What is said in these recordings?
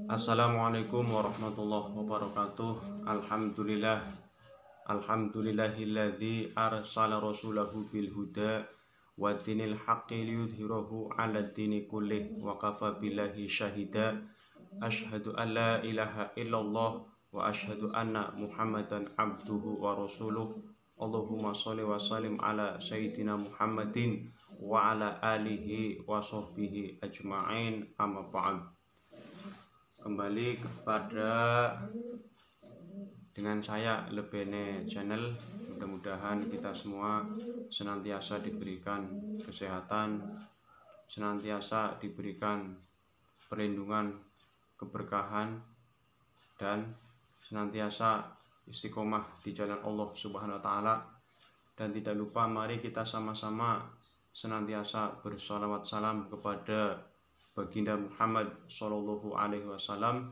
Assalamualaikum warahmatullahi wabarakatuh. Alhamdulillahilladzi arsala rasulahu bil huda wa dinil haqqi liyudhhirahu 'ala dini kullih wa kafa billahi syahida. Asyhadu an la ilaha illallah wa asyhadu anna Muhammadan abduhu wa rasuluh. Allahumma sholli wa sallim ala sayyidina Muhammadin wa ala alihi wa sahbihi ajma'in, amma ba'd. Kembali kepada dengan saya Lebene Channel. Mudah-mudahan kita semua senantiasa diberikan kesehatan, senantiasa diberikan perlindungan, keberkahan, dan senantiasa istiqomah di jalan Allah Subhanahu wa Ta'ala. Dan tidak lupa, mari kita sama-sama senantiasa bersolawat salam kepada Baginda Muhammad Shallallahu Alaihi Wasallam.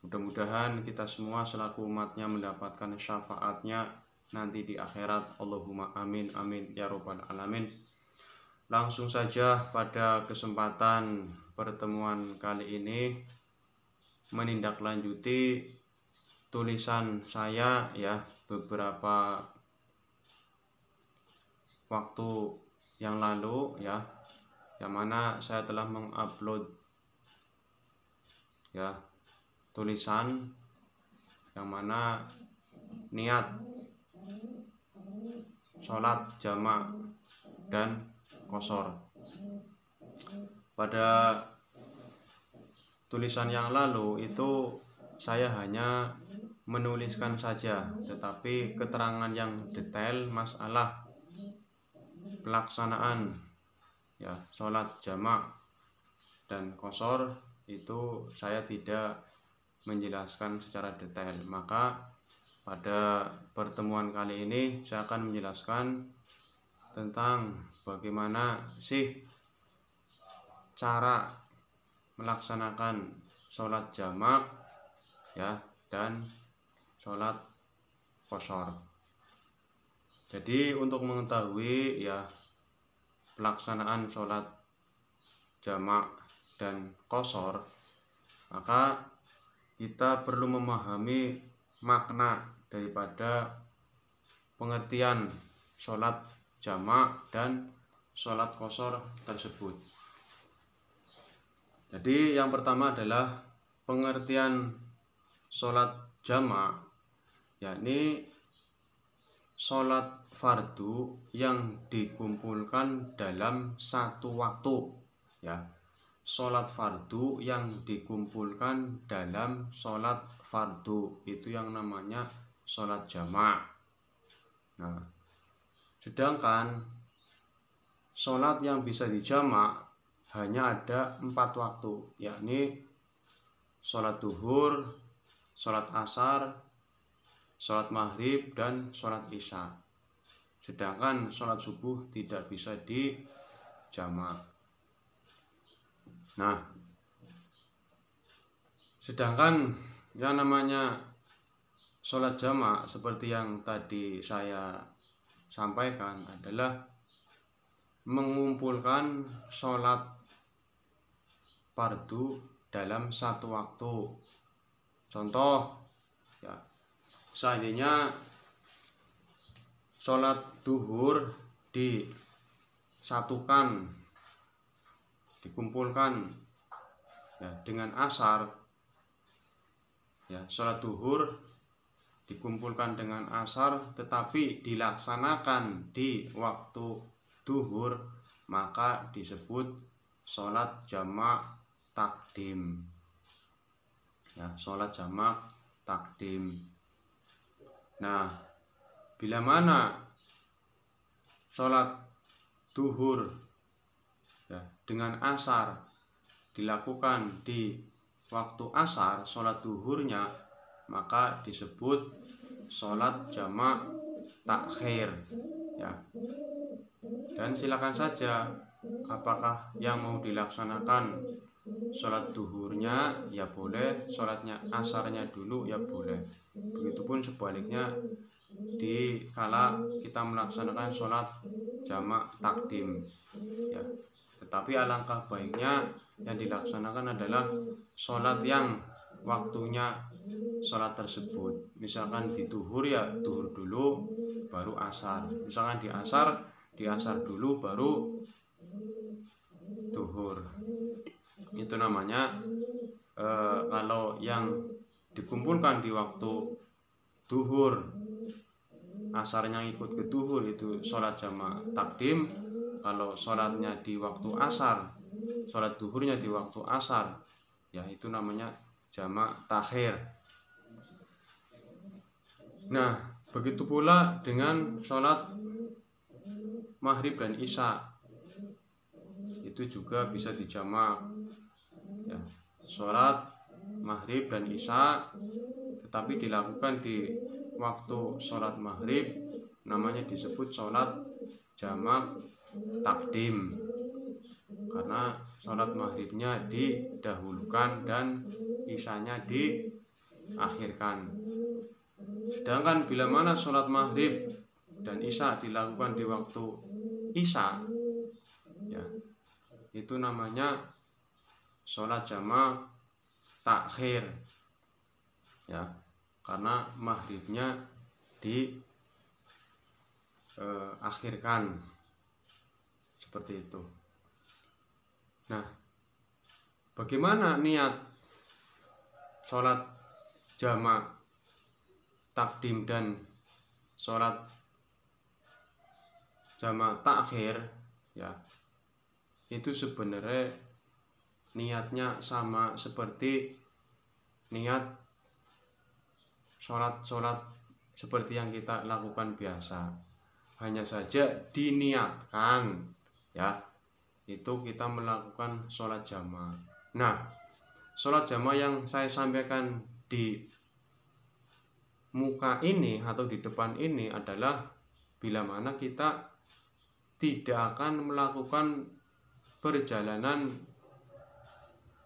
Mudah-mudahan kita semua selaku umatnya mendapatkan syafaatnya nanti di akhirat. Allahumma amin amin ya robbal alamin. Langsung saja pada kesempatan pertemuan kali ini menindaklanjuti tulisan saya ya beberapa waktu yang lalu ya, yang mana saya telah mengupload ya tulisan yang mana niat sholat jamak dan qashar. Pada tulisan yang lalu itu saya hanya menuliskan saja, tetapi keterangan yang detail masalah pelaksanaan ya sholat jamak dan qashar itu saya tidak menjelaskan secara detail. Maka pada pertemuan kali ini saya akan menjelaskan tentang bagaimana sih cara melaksanakan sholat jamak ya dan sholat qashar. Jadi untuk mengetahui ya pelaksanaan sholat jamak dan qashar, maka kita perlu memahami makna daripada pengertian sholat jamak dan sholat qashar tersebut. Jadi yang pertama adalah pengertian sholat jamak, yakni sholat fardu yang dikumpulkan dalam satu waktu ya. Sholat fardu yang dikumpulkan dalam sholat fardu itu yang namanya sholat jamak. Nah, sedangkan sholat yang bisa dijamak hanya ada 4 waktu, yakni sholat duhur, sholat asar, sholat maghrib, dan sholat isya. Sedangkan sholat subuh tidak bisa dijamak. Nah, sedangkan yang namanya sholat jamak seperti yang tadi saya sampaikan adalah mengumpulkan sholat fardu dalam satu waktu. Contoh ya, seandainya sholat duhur disatukan, dikumpulkan ya dengan asar ya, sholat duhur dikumpulkan dengan asar tetapi dilaksanakan di waktu duhur, maka disebut sholat jamak takdim ya, sholat jamak takdim. Nah, bila mana sholat duhur ya, dengan asar dilakukan di waktu asar, sholat duhurnya, maka disebut sholat jamak takhir ya. Dan silakan saja apakah yang mau dilaksanakan sholat duhurnya ya boleh, sholatnya asarnya dulu ya boleh. Begitupun sebaliknya di kala kita melaksanakan sholat jamak takdim ya. Tetapi alangkah baiknya yang dilaksanakan adalah sholat yang waktunya sholat tersebut. Misalkan di duhur ya duhur dulu baru asar. Misalkan di asar dulu baru duhur. Itu namanya kalau yang dikumpulkan di waktu duhur, asarnya ikut ke duhur, itu sholat jamak takdim. Kalau sholatnya di waktu asar, sholat duhurnya di waktu asar, ya itu namanya jamak takhir. Nah, begitu pula dengan sholat maghrib dan isya, itu juga bisa dijamak. Ya, sholat maghrib dan isya, tetapi dilakukan di waktu sholat maghrib, namanya disebut sholat jamak takdim, karena sholat maghribnya didahulukan dan isyanya diakhirkan. Sedangkan bila mana sholat maghrib dan isya dilakukan di waktu isya, ya, itu namanya sholat jamak takhir, ya, karena maghribnya diakhirkan. Seperti itu. Nah, bagaimana niat sholat jamak takdim dan sholat jamak takhir? Ya, itu sebenarnya niatnya sama seperti niat sholat seperti yang kita lakukan biasa. Hanya saja diniatkan, ya, itu kita melakukan sholat jamak. Nah, sholat jamak yang saya sampaikan di muka ini atau di depan ini adalah bila mana kita tidak akan melakukan perjalanan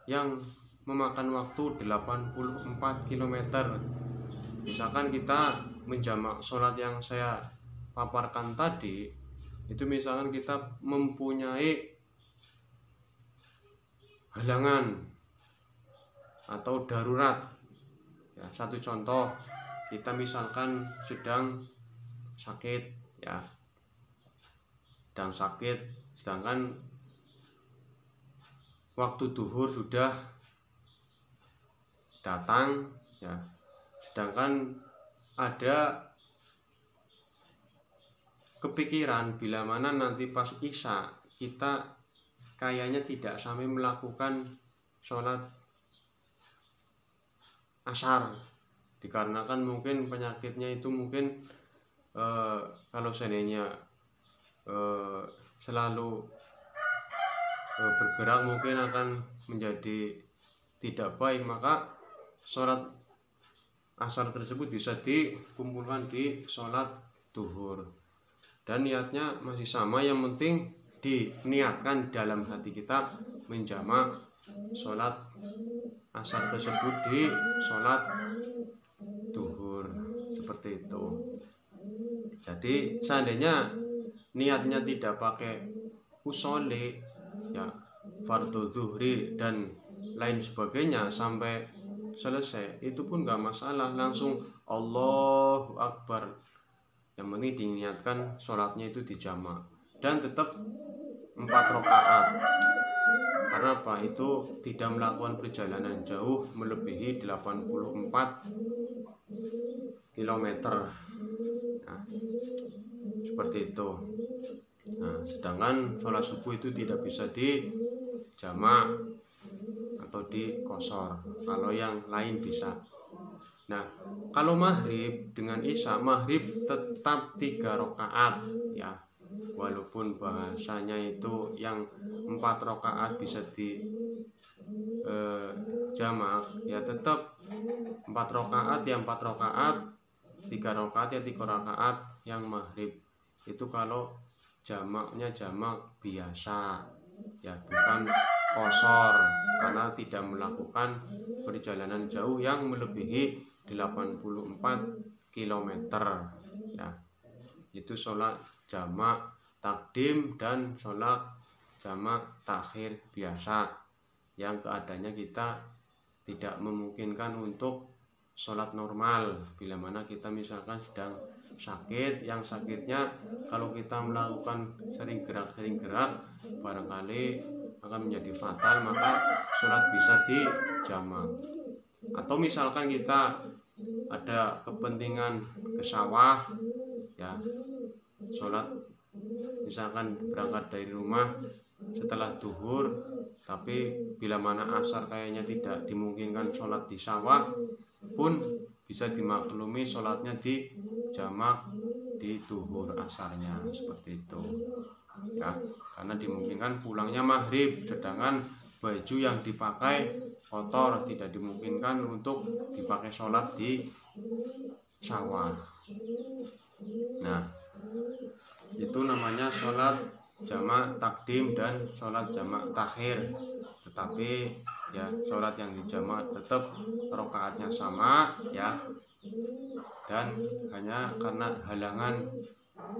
yang memakan waktu 84 km. Misalkan kita menjamak sholat yang saya paparkan tadi, itu misalkan kita mempunyai halangan atau darurat, ya, satu contoh, kita misalkan sedang sakit, ya, sedang sakit, sedangkan waktu duhur sudah datang, ya, sedangkan ada kepikiran bila mana nanti pas isya kita kayaknya tidak sampai melakukan sholat asar, dikarenakan mungkin penyakitnya itu mungkin kalau seandainya selalu bergerak mungkin akan menjadi tidak baik, maka sholat asar tersebut bisa dikumpulkan di sholat duhur. Dan niatnya masih sama, yang penting diniatkan dalam hati kita menjamak sholat asar tersebut di sholat duhur, seperti itu. Jadi seandainya niatnya tidak pakai usolli, ya, fardu zuhri dan lain sebagainya sampai selesai, itu pun gak masalah, langsung Allahu Akbar. Yang penting diniatkan sholatnya itu dijamak dan tetap 4 rakaat. Karena apa? Itu tidak melakukan perjalanan jauh melebihi 84 km. Nah, seperti itu. Nah, sedangkan sholat subuh itu tidak bisa dijamak atau dikosor, kalau yang lain bisa. Nah, kalau maghrib dengan isya, maghrib tetap 3 rakaat, ya, walaupun bahasanya itu yang 4 rakaat bisa dijamak, ya tetap 4 rakaat ya 4 rakaat, 3 rakaat ya 3 rakaat yang maghrib. Itu kalau jamaknya jamak biasa, ya, bukan kosor, karena tidak melakukan perjalanan jauh yang melebihi 84 km, ya. Itu sholat jamak takdim dan sholat jamak takhir biasa yang keadaannya kita tidak memungkinkan untuk sholat normal, bila mana kita misalkan sedang sakit, yang sakitnya kalau kita melakukan sering gerak barangkali akan menjadi fatal, maka sholat bisa dijamak. Atau misalkan kita ada kepentingan ke sawah, ya sholat misalkan berangkat dari rumah setelah duhur, tapi bila mana asar kayaknya tidak dimungkinkan sholat di sawah pun bisa dimaklumi sholatnya di jamak di duhur asarnya, seperti itu ya, karena dimungkinkan pulangnya maghrib, sedangkan baju yang dipakai kotor, tidak dimungkinkan untuk dipakai sholat di sawah. Nah, itu namanya sholat jamak takdim dan sholat jamak takhir. Tetapi ya sholat yang dijamak tetap rokaatnya sama ya, dan hanya karena halangan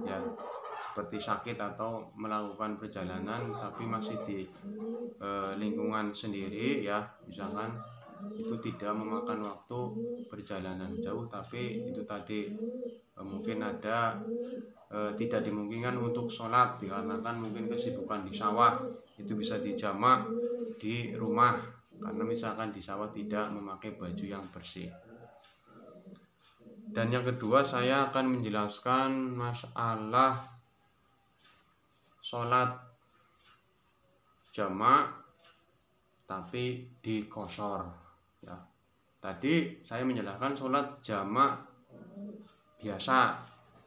ya seperti sakit atau melakukan perjalanan tapi masih di lingkungan sendiri ya, misalkan itu tidak memakan waktu perjalanan jauh, tapi itu tadi mungkin ada tidak dimungkinkan untuk sholat dikarenakan mungkin kesibukan di sawah, itu bisa dijamak di rumah karena misalkan di sawah tidak memakai baju yang bersih. Dan yang kedua, saya akan menjelaskan masalah sholat jamak tapi dikosor ya. Tadi saya menjelaskan sholat jamak biasa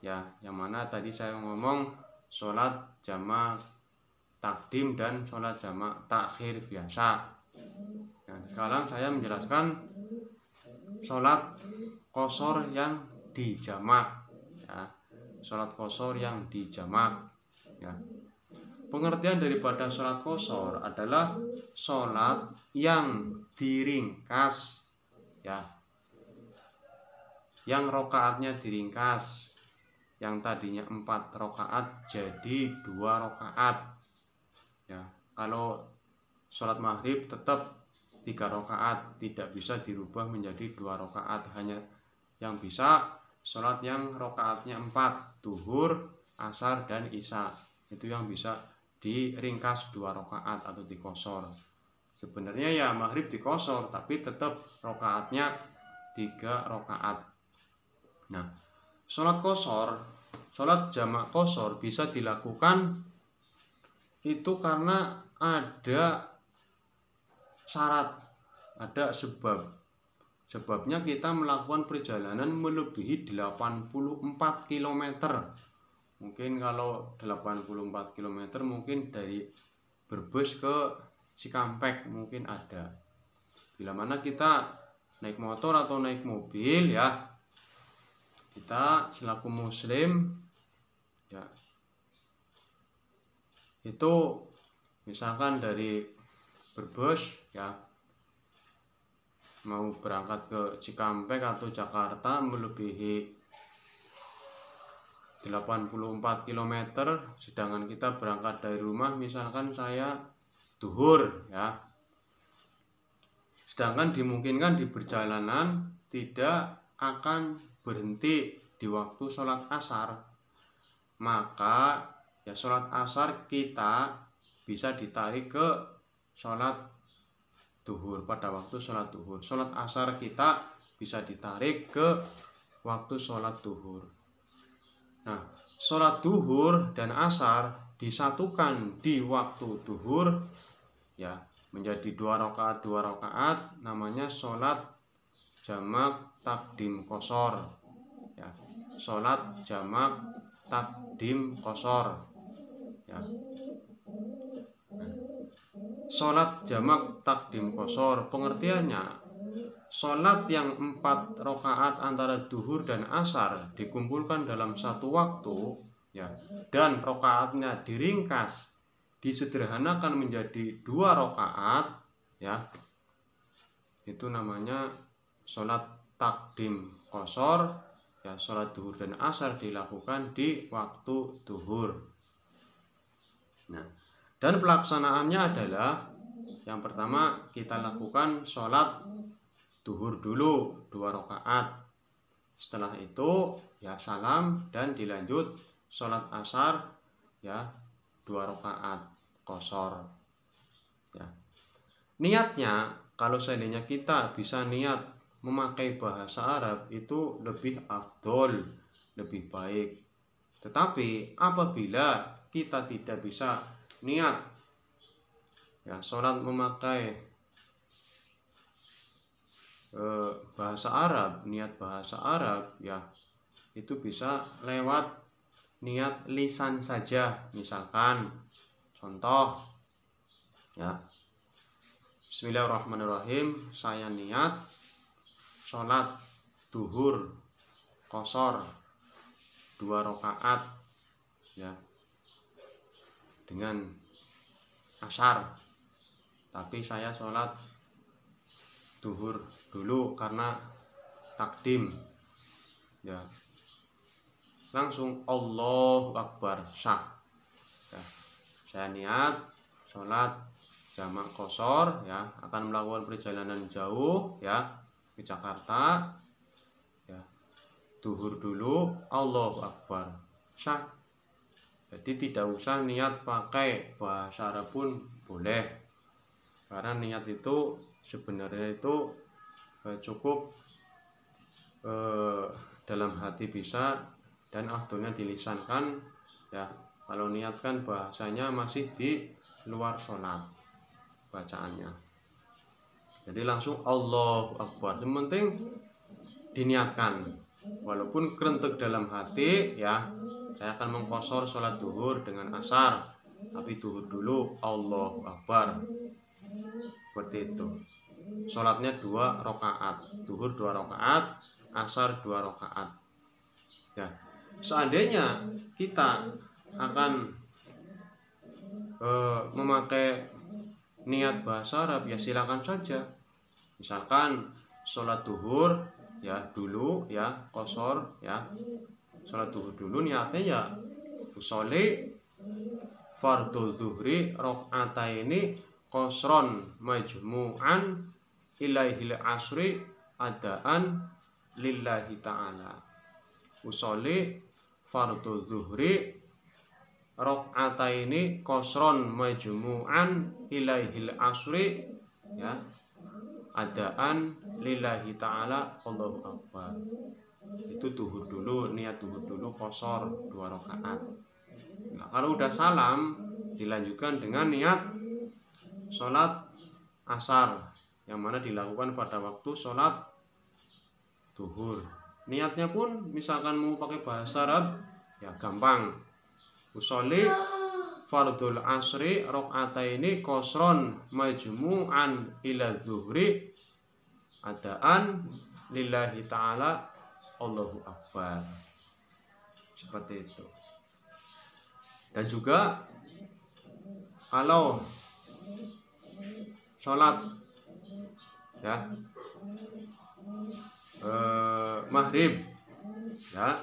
ya, yang mana tadi saya ngomong sholat jamak takdim dan sholat jamak takhir biasa. Nah, sekarang saya menjelaskan sholat qashar yang dijamak ya, sholat qashar yang dijamak ya. Pengertian daripada sholat qashar adalah sholat yang diringkas ya, yang rokaatnya diringkas, yang tadinya 4 rokaat jadi 2 rokaat ya. Kalau sholat maghrib tetap 3 rokaat, tidak bisa dirubah menjadi 2 rokaat, hanya yang bisa sholat yang rokaatnya 4, duhur, asar, dan isya, itu yang bisa diringkas 2 rokaat atau dikosor. Sebenarnya ya maghrib dikosor, tapi tetap rokaatnya 3 rokaat. Nah, sholat qashar, sholat jamak qashar bisa dilakukan itu karena ada syarat, ada sebab. Sebabnya kita melakukan perjalanan melebihi 84 km. Mungkin kalau 84 km mungkin dari Brebes ke Cikampek mungkin ada. Bila mana kita naik motor atau naik mobil ya, kita selaku muslim ya, itu misalkan dari Brebes ya mau berangkat ke Cikampek atau Jakarta melebihi 84 km, sedangkan kita berangkat dari rumah misalkan saya duhur ya, sedangkan dimungkinkan di perjalanan tidak akan berhenti di waktu sholat asar, maka ya sholat asar kita bisa ditarik ke sholat duhur pada waktu sholat duhur. Sholat asar kita bisa ditarik ke waktu sholat duhur. Nah, sholat duhur dan asar disatukan di waktu duhur ya menjadi 2 rakaat, namanya sholat jamak takdim qashar ya, sholat jamak takdim qashar ya. Sholat jamak takdim qashar pengertiannya sholat yang 4 rakaat antara duhur dan asar dikumpulkan dalam satu waktu ya, dan rakaatnya diringkas, disederhanakan menjadi 2 rakaat ya, itu namanya sholat takdim qashar ya. Sholat duhur dan asar dilakukan di waktu duhur. Nah, Dan pelaksanaannya adalah yang pertama kita lakukan sholat duhur dulu 2 rakaat. Setelah itu ya salam dan dilanjut sholat asar ya 2 rakaat qashar. Ya. Niatnya kalau seandainya kita bisa niat memakai bahasa Arab itu lebih afdol, lebih baik. Tetapi apabila kita tidak bisa niat ya sholat memakai bahasa Arab, niat bahasa Arab ya itu bisa lewat niat lisan saja. Misalkan contoh ya, Bismillahirrahmanirrahim, saya niat sholat duhur qashar 2 rakaat ya dengan asar, tapi saya sholat duhur dulu karena takdim ya, langsung Allahu Akbar sah ya. Saya niat sholat jamak qashar ya, akan melakukan perjalanan jauh ya ke Jakarta ya, duhur dulu Allahu Akbar sah. Jadi tidak usah niat pakai bahasa Arab pun boleh, karena niat itu sebenarnya itu cukup dalam hati bisa, dan afdolnya dilisankan ya. Kalau niatkan bahasanya masih di luar sholat bacaannya, jadi langsung Allahu Akbar. Yang penting diniatkan, walaupun kerentek dalam hati ya, saya akan mengqashar sholat duhur dengan asar, tapi duhur dulu Allahu Akbar. Seperti itu. Sholatnya 2 rakaat, duhur 2 rakaat, asar 2 rakaat. Ya, seandainya kita akan memakai niat bahasa Arab ya silakan saja. Misalkan sholat duhur ya dulu ya qashar ya, sholat duhur dulu niatnya ya usolli fardhu zuhri rakaataini qashron majmu'an ilaihil asri adaan lillahi ta'ala. Usolli fardhu zuhri rakaataini qashron majmu'an ilaihil asri ya adaan lillahi ta'ala Allahu Akbar. Itu duhur dulu, niat duhur dulu qashar 2 rakaat. Nah, kalau udah salam dilanjutkan dengan niat sholat asar, yang mana dilakukan pada waktu sholat duhur. Niatnya pun misalkan mau pakai bahasa Arab ya gampang. Usolli fardul asri rakaataini qashron majmu'an ila zuhri adaan lillahi ta'ala Allahu Akbar. Seperti itu. Dan juga kalau sholat ya maghrib ya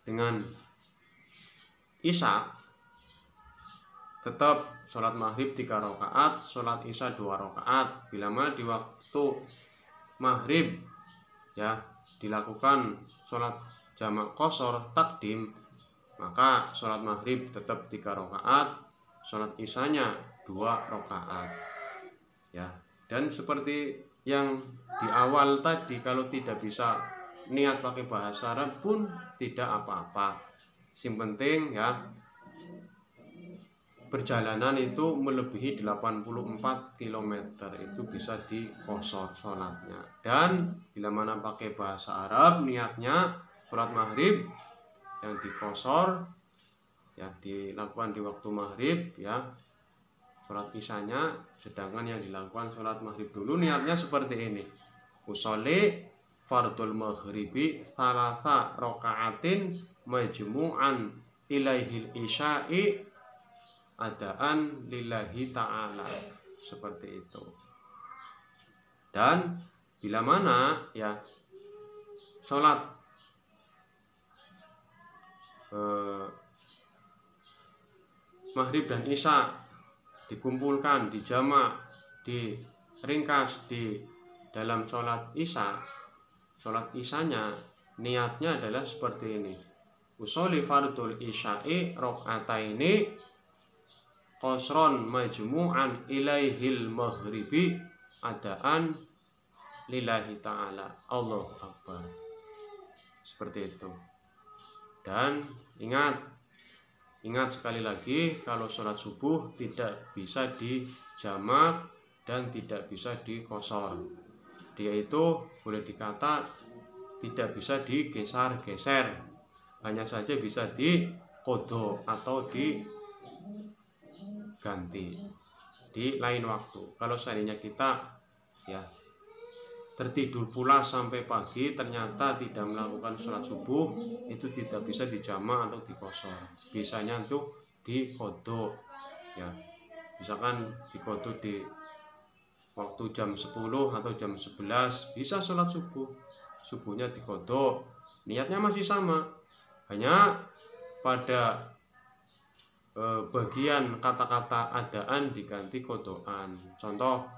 dengan isya, tetap sholat maghrib 3 rakaat, sholat isya 2 rakaat. Bila mana di waktu maghrib ya dilakukan sholat jamak qashar takdim, maka sholat maghrib tetap 3 rakaat, sholat isyanya 2 rakaat ya. Dan seperti yang di awal tadi, kalau tidak bisa niat pakai bahasa Arab pun tidak apa-apa. Yang penting ya perjalanan itu melebihi 84 km itu bisa di qashar sholatnya. Dan bila mana pakai bahasa Arab niatnya sholat maghrib yang di qashar ya dilakukan di waktu maghrib ya, sholat isyanya, sedangkan yang dilakukan sholat maghrib dulu niatnya seperti ini. Usolli fardul maghribi thalatha raka'atin majmu'an ilaihil isya'i adaan lillahi ta'ala. Seperti itu. Dan bila mana ya sholat maghrib dan isya dikumpulkan, dijamak, diringkas di dalam sholat isya, sholat isyanya niatnya adalah seperti ini: usolli fardul isya'i rakaataini qasron majmu'an ilaihil maghribi adaan lillahi ta'ala, Allahu Akbar. Seperti itu. Dan ingat sekali lagi, kalau sholat subuh tidak bisa dijamak dan tidak bisa dikosor. Dia itu boleh dikata tidak bisa digeser-geser, hanya saja bisa diqodho atau diganti di lain waktu. Kalau seandainya kita tertidur pula sampai pagi, ternyata tidak melakukan sholat subuh, itu tidak bisa dijamak atau dikosor. Biasanya itu diqodho, misalkan diqodho di waktu jam 10 atau jam 11 bisa sholat subuh, subuhnya diqodho, niatnya masih sama, hanya pada bagian kata-kata adaan diganti qodhoan. Contoh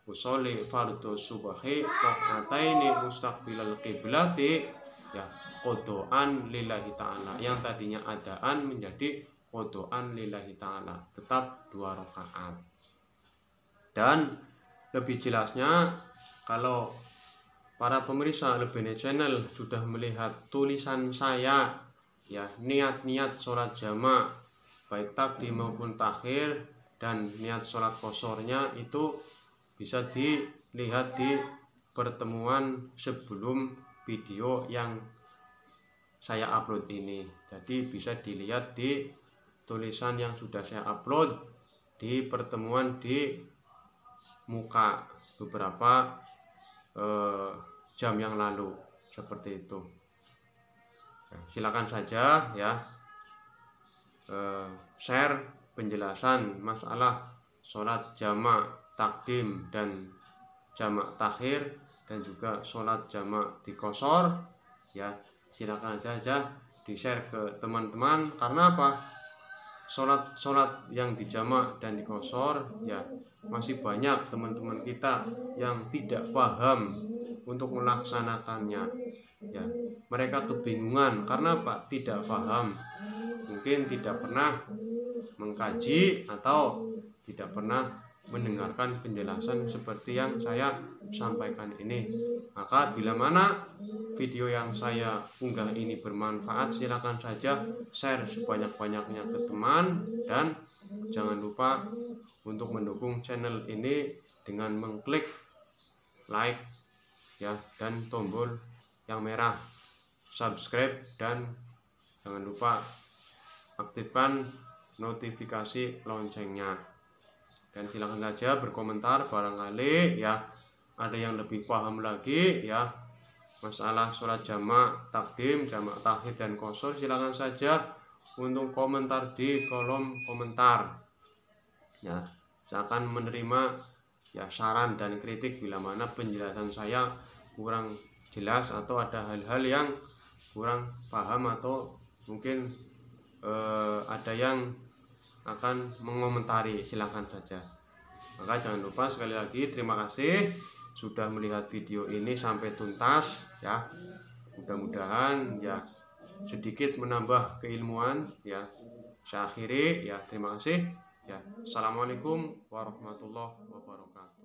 usolli fardhu subhi rakaataini mustaqbilal qiblati, qodhoan lillahi ta'ala, yang tadinya adaan menjadi qodhoan lillahi ta'ala, tetap 2 rakaat. Dan lebih jelasnya, kalau para pemirsa Lebene Channel sudah melihat tulisan saya, niat-niat sholat jamak baik takdim maupun takhir dan niat sholat kosornya itu bisa dilihat di pertemuan sebelum video yang saya upload ini. Jadi bisa dilihat di tulisan yang sudah saya upload di pertemuan di muka beberapa jam yang lalu, seperti itu. Silakan saja share penjelasan masalah sholat jamak takdim dan jamak takhir, dan juga sholat jamak dikosor, silakan saja di-share ke teman-teman. Karena apa? Sholat yang dijamak dan dikosor, masih banyak teman-teman kita yang tidak paham untuk melaksanakannya. Mereka kebingungan karena apa? Tidak paham, mungkin tidak pernah mengkaji atau tidak pernah mendengarkan penjelasan seperti yang saya sampaikan ini. Maka bila mana video yang saya unggah ini bermanfaat, silakan saja share sebanyak-banyaknya ke teman, dan jangan lupa untuk mendukung channel ini dengan mengklik like dan tombol yang merah subscribe, dan jangan lupa aktifkan notifikasi loncengnya. Dan silakan saja berkomentar, barangkali ada yang lebih paham lagi masalah sholat jamak takdim, jamak takhir dan qosor. Silakan saja untuk komentar di kolom komentar. Saya akan menerima saran dan kritik bila mana penjelasan saya kurang jelas atau ada hal-hal yang kurang paham, atau mungkin ada yang akan mengomentari, silakan saja. Maka jangan lupa, sekali lagi terima kasih sudah melihat video ini sampai tuntas. Mudah-mudahan sedikit menambah keilmuan. Saya akhiri, terima kasih. Assalamualaikum warahmatullahi wabarakatuh.